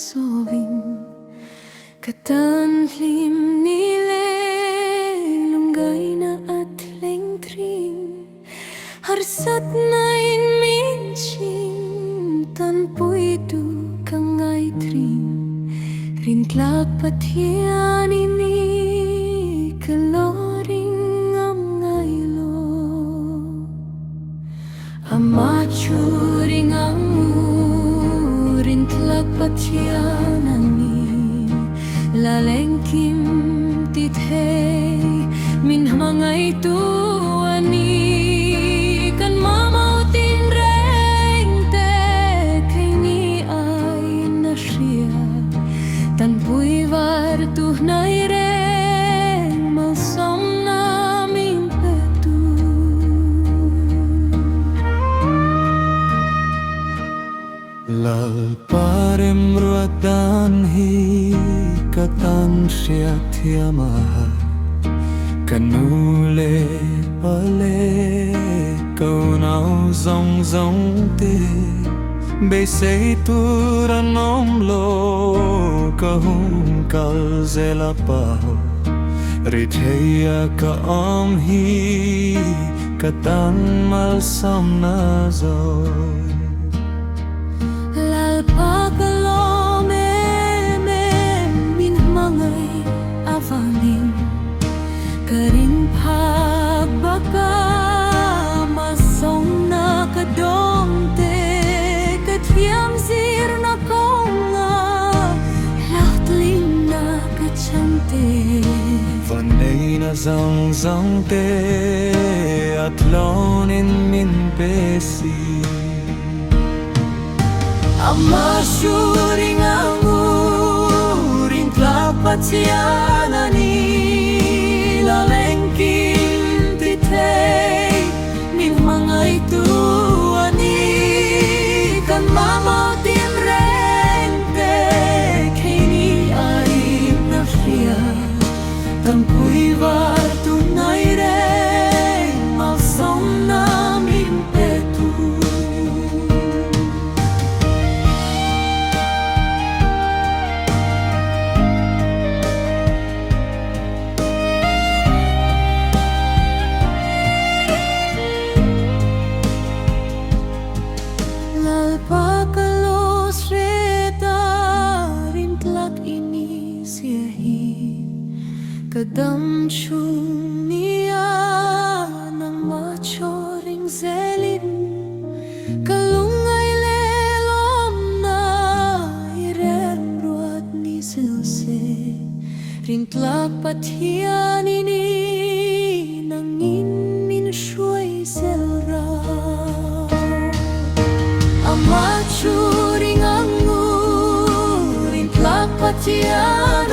soving Katanlim nile lunggay na at lengtring Harsat na inminching tanpoy du kangay tring Rintlapat yan ini kaloring am ngaylo Amachuring amu Rintlapat yan lalengkim tithei min mangai tuani kan mamautin rengte kaini ai nasria tan puivar tu nai reng malsom na min petu lal parem ruatan hi Katan siya tiyamaha Kanule pale Kau nao zong zong te Besay turan omlo Kahung kal zela paho Ritheya ka omhi Katan malsam na zoy Karing pagbaka masong na kadong te Katiyam zir na konga Lahtling na kachante Vanay na zang zang te At lonin min besi Amashuring anguring tlapat siyanani Lalengkim tithei min mangai tuani kan mamautin rengte kaini ai nasria kan puivar tunai reng malsom na min petu Pakalos reta rintlak ini siyahin Kadam chung niya ng machoring zelin Kalungay lelom na iremruat ni silse Rintlak patiyan ini nangin minshuay selra Amachuring anguring tlapat yan